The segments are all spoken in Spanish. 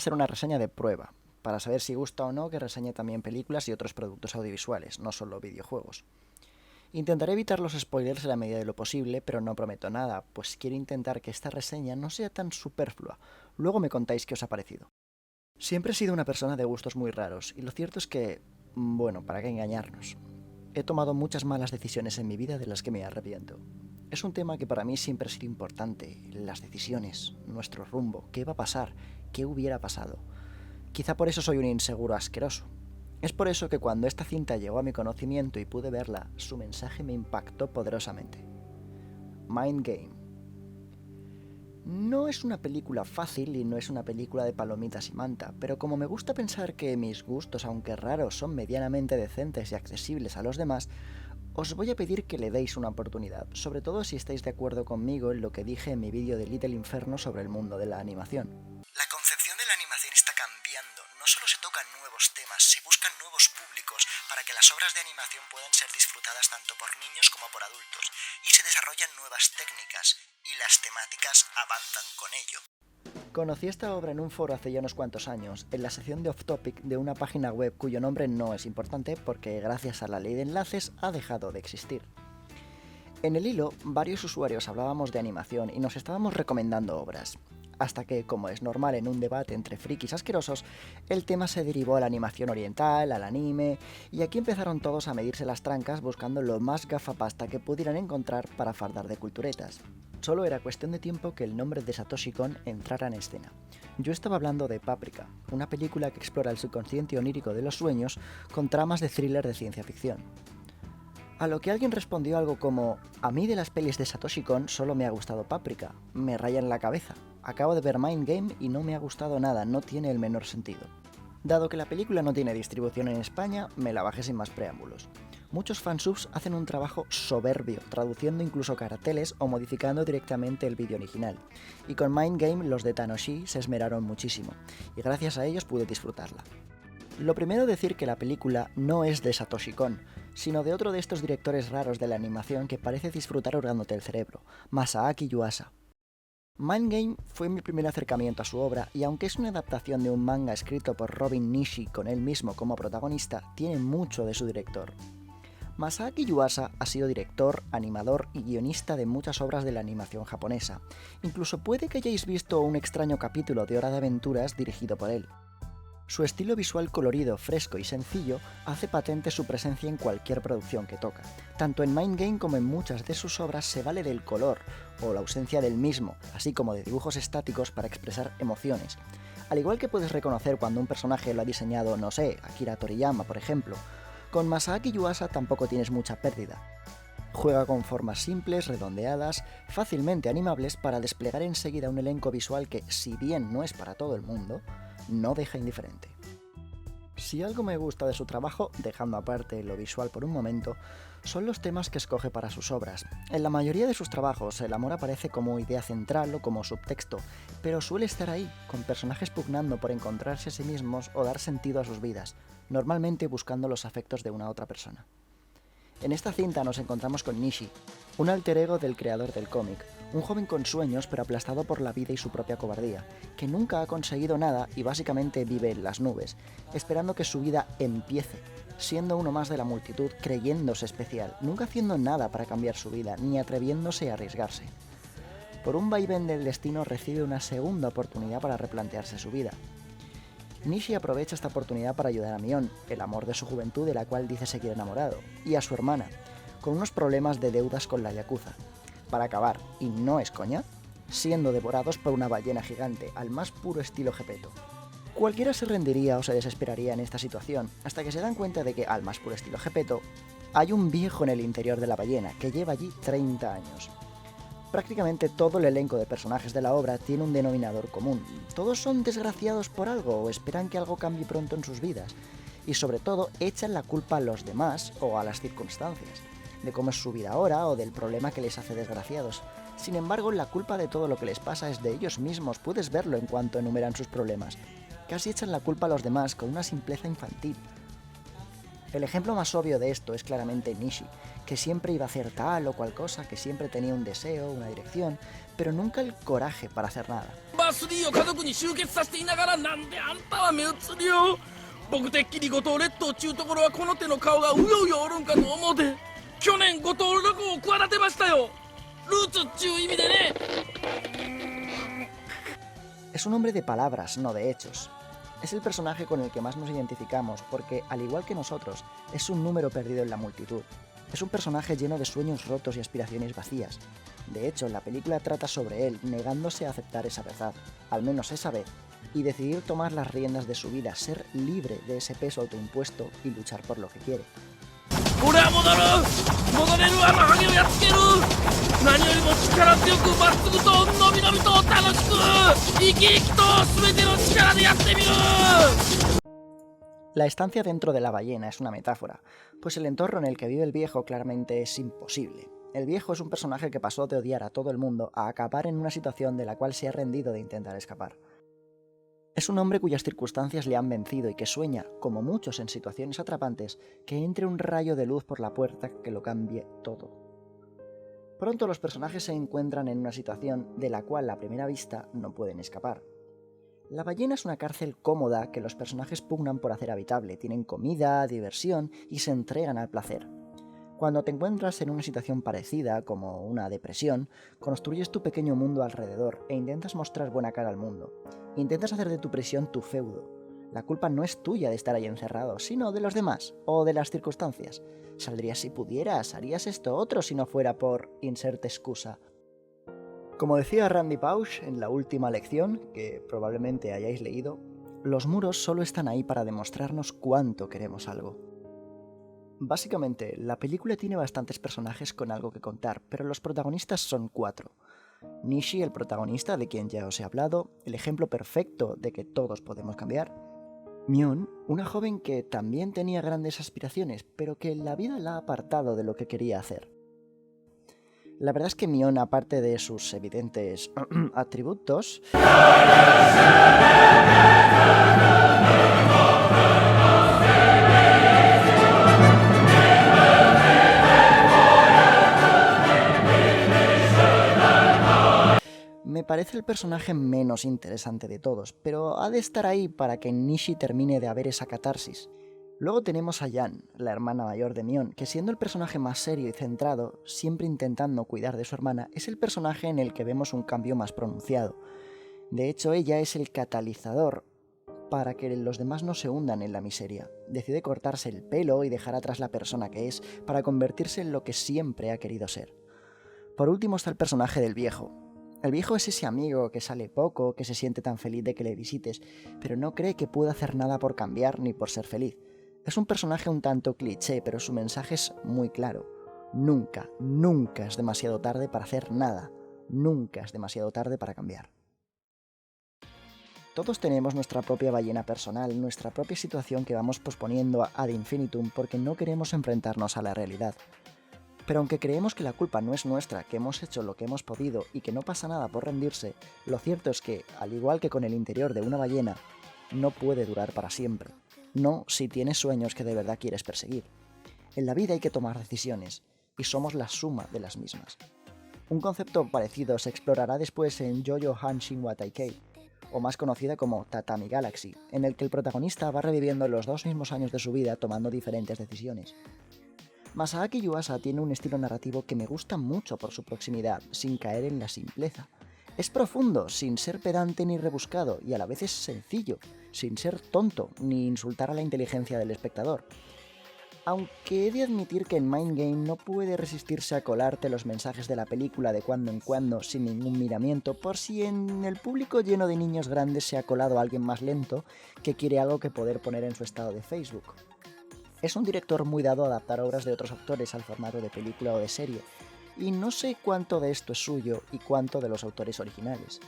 ser una reseña de prueba, para saber si gusta o no que reseñe también películas y otros productos audiovisuales, no solo videojuegos. Intentaré evitar los spoilers en la medida de lo posible, pero no prometo nada, pues quiero intentar que esta reseña no sea tan superflua. Luego me contáis qué os ha parecido. Siempre he sido una persona de gustos muy raros, y lo cierto es que, bueno, ¿para qué engañarnos? He tomado muchas malas decisiones en mi vida de las que me arrepiento. Es un tema que para mí siempre ha sido importante, las decisiones, nuestro rumbo, qué va a pasar, qué hubiera pasado. Quizá por eso soy un inseguro asqueroso. Es por eso que cuando esta cinta llegó a mi conocimiento y pude verla, su mensaje me impactó poderosamente. Mind Game. No es una película fácil y no es una película de palomitas y manta, pero como me gusta pensar que mis gustos, aunque raros, son medianamente decentes y accesibles a los demás, os voy a pedir que le deis una oportunidad, sobre todo si estáis de acuerdo conmigo en lo que dije en mi vídeo de Little Inferno sobre el mundo de la animación. La concepción de la animación está cambiando, no solo se tocan nuevos temas, se buscan nuevos públicos para que las obras de animación puedan ser disfrutadas tanto por niños como por adultos, y se desarrollan nuevas técnicas, y las temáticas avanzan con ello. Conocí esta obra en un foro hace ya unos cuantos años, en la sección de Off Topic de una página web cuyo nombre no es importante porque gracias a la ley de enlaces ha dejado de existir. En el hilo, varios usuarios hablábamos de animación y nos estábamos recomendando obras, hasta que, como es normal en un debate entre frikis asquerosos, el tema se derivó a la animación oriental, al anime, y aquí empezaron todos a medirse las trancas buscando lo más gafapasta que pudieran encontrar para fardar de culturetas. Solo era cuestión de tiempo que el nombre de Satoshi Kon entrara en escena. Yo estaba hablando de Paprika, una película que explora el subconsciente onírico de los sueños con tramas de thriller de ciencia ficción. A lo que alguien respondió algo como: a mí de las pelis de Satoshi Kon solo me ha gustado Paprika, me rayan la cabeza, acabo de ver Mind Game y no me ha gustado nada, no tiene el menor sentido. Dado que la película no tiene distribución en España, me la bajé sin más preámbulos. Muchos fansubs hacen un trabajo soberbio, traduciendo incluso carteles o modificando directamente el vídeo original, y con Mind Game los de Tanoshi se esmeraron muchísimo, y gracias a ellos pude disfrutarla. Lo primero decir que la película no es de Satoshi Kon, sino de otro de estos directores raros de la animación que parece disfrutar hurgándote el cerebro, Masaaki Yuasa. Mind Game fue mi primer acercamiento a su obra y aunque es una adaptación de un manga escrito por Robin Nishi con él mismo como protagonista, tiene mucho de su director. Masaaki Yuasa ha sido director, animador y guionista de muchas obras de la animación japonesa. Incluso puede que hayáis visto un extraño capítulo de Hora de Aventuras dirigido por él. Su estilo visual colorido, fresco y sencillo hace patente su presencia en cualquier producción que toca. Tanto en Mind Game como en muchas de sus obras se vale del color, o la ausencia del mismo, así como de dibujos estáticos para expresar emociones. Al igual que puedes reconocer cuando un personaje lo ha diseñado, no sé, Akira Toriyama, por ejemplo, con Masaaki Yuasa tampoco tienes mucha pérdida. Juega con formas simples, redondeadas, fácilmente animables para desplegar enseguida un elenco visual que, si bien no es para todo el mundo, no deja indiferente. Si algo me gusta de su trabajo, dejando aparte lo visual por un momento, son los temas que escoge para sus obras. En la mayoría de sus trabajos el amor aparece como idea central o como subtexto, pero suele estar ahí, con personajes pugnando por encontrarse a sí mismos o dar sentido a sus vidas, normalmente buscando los afectos de una otra persona. En esta cinta nos encontramos con Nishi, un alter ego del creador del cómic, un joven con sueños pero aplastado por la vida y su propia cobardía, que nunca ha conseguido nada y básicamente vive en las nubes, esperando que su vida empiece, siendo uno más de la multitud, creyéndose especial, nunca haciendo nada para cambiar su vida, ni atreviéndose a arriesgarse. Por un vaivén del destino recibe una segunda oportunidad para replantearse su vida. Nishi aprovecha esta oportunidad para ayudar a Mion, el amor de su juventud de la cual dice seguir enamorado, y a su hermana, con unos problemas de deudas con la Yakuza, para acabar, y no es coña, siendo devorados por una ballena gigante, al más puro estilo Gepetto. Cualquiera se rendiría o se desesperaría en esta situación, hasta que se dan cuenta de que, al más puro estilo Gepetto, hay un viejo en el interior de la ballena, que lleva allí 30 años. Prácticamente todo el elenco de personajes de la obra tiene un denominador común. Todos son desgraciados por algo o esperan que algo cambie pronto en sus vidas. Y sobre todo echan la culpa a los demás o a las circunstancias, de cómo es su vida ahora o del problema que les hace desgraciados. Sin embargo, la culpa de todo lo que les pasa es de ellos mismos, puedes verlo en cuanto enumeran sus problemas. Casi echan la culpa a los demás con una simpleza infantil. El ejemplo más obvio de esto es claramente Nishi, que siempre iba a hacer tal o cual cosa, que siempre tenía un deseo, una dirección, pero nunca el coraje para hacer nada. 3を家族に集結させていながらなんであんたは目移りを。僕てっきり五島列島ちゅうところはこの手の顔がうようよおるんかと思うて去年五島旅行を企てましたよ。ルーツっちゅう意味でね。Es un hombre de palabras, no de hechos. Es el personaje con el que más nos identificamos porque, al igual que nosotros, es un número perdido en la multitud. Es un personaje lleno de sueños rotos y aspiraciones vacías. De hecho, la película trata sobre él negándose a aceptar esa verdad, al menos esa vez, y decidir tomar las riendas de su vida, ser libre de ese peso autoimpuesto y luchar por lo que quiere. 俺は戻れるあのハゲをやっつける。何よりも力強くまっすぐとのびのびと楽しく生き生きと全ての力でやってみる。 La estancia dentro de la ballena es una metáfora, pues el entorno en el que vive el viejo claramente es imposible. El viejo es un personaje que pasó de odiar a todo el mundo a acabar en una situación de la cual se ha rendido de intentar escapar. Es un hombre cuyas circunstancias le han vencido y que sueña, como muchos en situaciones atrapantes, que entre un rayo de luz por la puerta que lo cambie todo. Pronto los personajes se encuentran en una situación de la cual a primera vista no pueden escapar. La ballena es una cárcel cómoda que los personajes pugnan por hacer habitable, tienen comida, diversión y se entregan al placer. Cuando te encuentras en una situación parecida, como una depresión, construyes tu pequeño mundo alrededor e intentas mostrar buena cara al mundo. Intentas hacer de tu prisión tu feudo. La culpa no es tuya de estar ahí encerrado, sino de los demás, o de las circunstancias. Saldrías si pudieras, harías esto otro si no fuera por inserte excusa. Como decía Randy Pausch en la última lección, que probablemente hayáis leído, los muros solo están ahí para demostrarnos cuánto queremos algo. Básicamente, la película tiene bastantes personajes con algo que contar, pero los protagonistas son 4. Nishi, el protagonista de quien ya os he hablado, el ejemplo perfecto de que todos podemos cambiar. Myeon, una joven que también tenía grandes aspiraciones, pero que la vida la ha apartado de lo que quería hacer. La verdad es que Myeon, aparte de sus evidentes atributos, me parece el personaje menos interesante de todos, pero ha de estar ahí para que Nishi termine de haber esa catarsis. Luego tenemos a Yan, la hermana mayor de Myeon, que siendo el personaje más serio y centrado, siempre intentando cuidar de su hermana, es el personaje en el que vemos un cambio más pronunciado. De hecho, ella es el catalizador para que los demás no se hundan en la miseria. Decide cortarse el pelo y dejar atrás la persona que es, para convertirse en lo que siempre ha querido ser. Por último está el personaje del viejo. El viejo es ese amigo que sale poco, que se siente tan feliz de que le visites, pero no cree que pueda hacer nada por cambiar ni por ser feliz. Es un personaje un tanto cliché, pero su mensaje es muy claro. Nunca, nunca es demasiado tarde para hacer nada. Nunca es demasiado tarde para cambiar. Todos tenemos nuestra propia ballena personal, nuestra propia situación que vamos posponiendo ad infinitum porque no queremos enfrentarnos a la realidad. Pero aunque creemos que la culpa no es nuestra, que hemos hecho lo que hemos podido y que no pasa nada por rendirse, lo cierto es que, al igual que con el interior de una ballena, no puede durar para siempre. No si tienes sueños que de verdad quieres perseguir. En la vida hay que tomar decisiones, y somos la suma de las mismas. Un concepto parecido se explorará después en Jojo Hanshin wa Taikei, o más conocida como Tatami Galaxy, en el que el protagonista va reviviendo los 2 mismos años de su vida tomando diferentes decisiones. Masaaki Yuasa tiene un estilo narrativo que me gusta mucho por su proximidad, sin caer en la simpleza. Es profundo, sin ser pedante ni rebuscado, y a la vez es sencillo, sin ser tonto ni insultar a la inteligencia del espectador. Aunque he de admitir que en Mind Game no puede resistirse a colarte los mensajes de la película de cuando en cuando sin ningún miramiento, por si en el público lleno de niños grandes se ha colado alguien más lento que quiere algo que poder poner en su estado de Facebook. Es un director muy dado a adaptar obras de otros autores al formato de película o de serie, y no sé cuánto de esto es suyo y cuánto de los autores originales.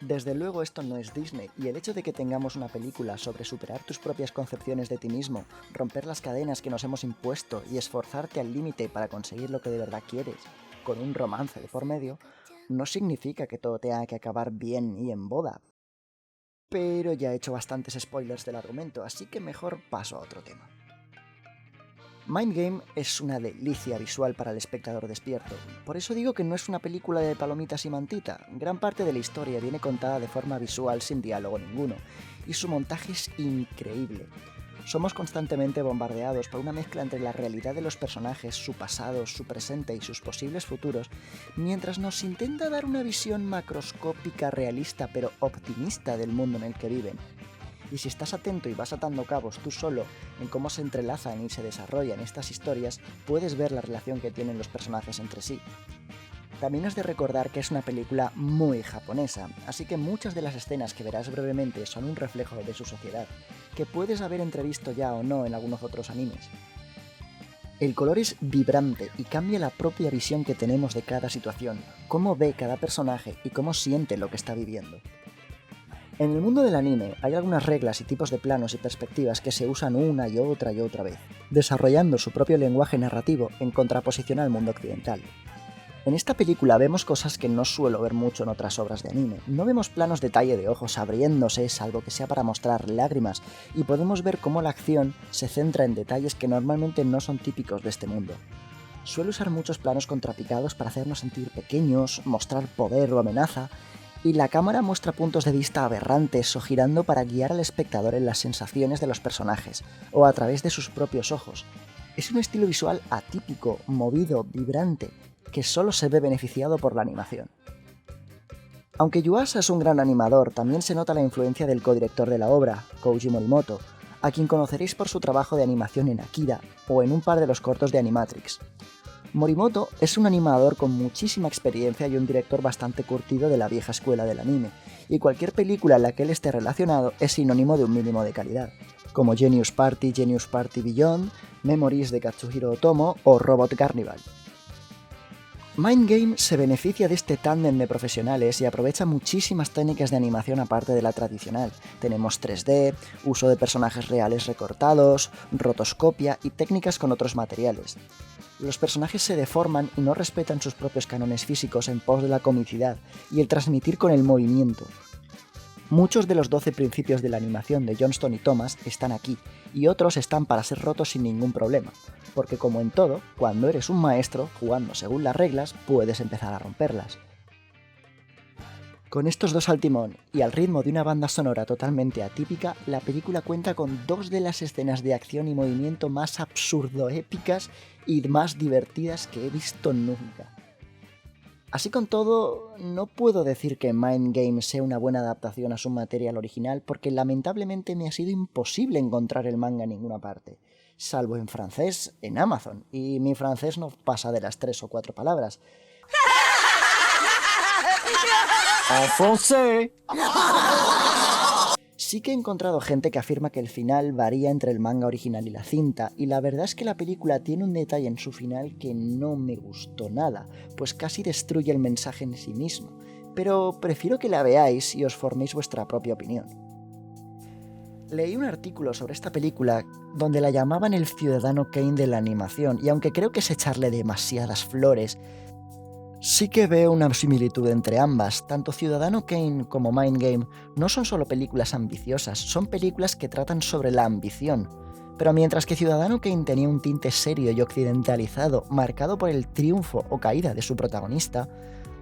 Desde luego esto no es Disney, y el hecho de que tengamos una película sobre superar tus propias concepciones de ti mismo, romper las cadenas que nos hemos impuesto y esforzarte al límite para conseguir lo que de verdad quieres, con un romance de por medio, no significa que todo tenga que acabar bien y en boda. Pero ya he hecho bastantes spoilers del argumento, así que mejor paso a otro tema. Mind Game es una delicia visual para el espectador despierto. Por eso digo que no es una película de palomitas y mantita. Gran parte de la historia viene contada de forma visual sin diálogo ninguno, y su montaje es increíble. Somos constantemente bombardeados por una mezcla entre la realidad de los personajes, su pasado, su presente y sus posibles futuros, mientras nos intenta dar una visión macroscópica, realista pero optimista del mundo en el que viven. Y si estás atento y vas atando cabos tú solo en cómo se entrelazan y se desarrollan estas historias, puedes ver la relación que tienen los personajes entre sí. También es de recordar que es una película muy japonesa, así que muchas de las escenas que verás brevemente son un reflejo de su sociedad, que puedes haber entrevisto ya o no en algunos otros animes. El color es vibrante y cambia la propia visión que tenemos de cada situación, cómo ve cada personaje y cómo siente lo que está viviendo. En el mundo del anime hay algunas reglas y tipos de planos y perspectivas que se usan una y otra vez, desarrollando su propio lenguaje narrativo en contraposición al mundo occidental. En esta película vemos cosas que no suelo ver mucho en otras obras de anime. No vemos planos detalle de ojos abriéndose, salvo que sea para mostrar lágrimas, y podemos ver cómo la acción se centra en detalles que normalmente no son típicos de este mundo. Suele usar muchos planos contrapicados para hacernos sentir pequeños, mostrar poder o amenaza, y la cámara muestra puntos de vista aberrantes o girando para guiar al espectador en las sensaciones de los personajes, o a través de sus propios ojos. Es un estilo visual atípico, movido, vibrante, que solo se ve beneficiado por la animación. Aunque Yuasa es un gran animador, también se nota la influencia del codirector de la obra, Koji Morimoto, a quien conoceréis por su trabajo de animación en Akira o en un par de los cortos de Animatrix. Morimoto es un animador con muchísima experiencia y un director bastante curtido de la vieja escuela del anime, y cualquier película en la que él esté relacionado es sinónimo de un mínimo de calidad, como Genius Party Beyond, Memories de Katsuhiro Otomo o Robot Carnival. Mind Game se beneficia de este tándem de profesionales y aprovecha muchísimas técnicas de animación aparte de la tradicional. Tenemos 3D, uso de personajes reales recortados, rotoscopia y técnicas con otros materiales. Los personajes se deforman y no respetan sus propios cánones físicos en pos de la comicidad y el transmitir con el movimiento. Muchos de los 12 principios de la animación de Johnston y Thomas están aquí, y otros están para ser rotos sin ningún problema, porque como en todo, cuando eres un maestro, jugando según las reglas, puedes empezar a romperlas. Con estos dos al timón y al ritmo de una banda sonora totalmente atípica, la película cuenta con dos de las escenas de acción y movimiento más absurdo-épicas y más divertidas que he visto nunca. Así con todo, no puedo decir que Mind Game sea una buena adaptación a su material original porque lamentablemente me ha sido imposible encontrar el manga en ninguna parte, salvo en francés en Amazon, y mi francés no pasa de las 3 o 4 palabras. ¡En francés! Sí que he encontrado gente que afirma que el final varía entre el manga original y la cinta, y la verdad es que la película tiene un detalle en su final que no me gustó nada, pues casi destruye el mensaje en sí mismo, pero prefiero que la veáis y os forméis vuestra propia opinión. Leí un artículo sobre esta película donde la llamaban el Ciudadano Kane de la animación, y aunque creo que es echarle demasiadas flores, sí que veo una similitud entre ambas. Tanto Ciudadano Kane como Mind Game no son solo películas ambiciosas, son películas que tratan sobre la ambición. Pero mientras que Ciudadano Kane tenía un tinte serio y occidentalizado, marcado por el triunfo o caída de su protagonista,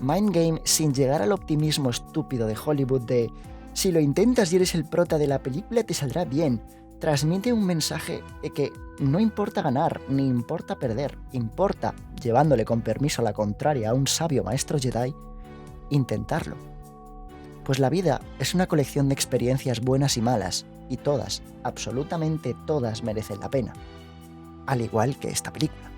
Mind Game, sin llegar al optimismo estúpido de Hollywood de «si lo intentas y eres el prota de la película te saldrá bien», transmite un mensaje de que no importa ganar, ni importa perder, importa, llevándole con permiso la contraria a un sabio maestro Jedi, intentarlo. Pues la vida es una colección de experiencias buenas y malas, y todas, absolutamente todas, merecen la pena. Al igual que esta película.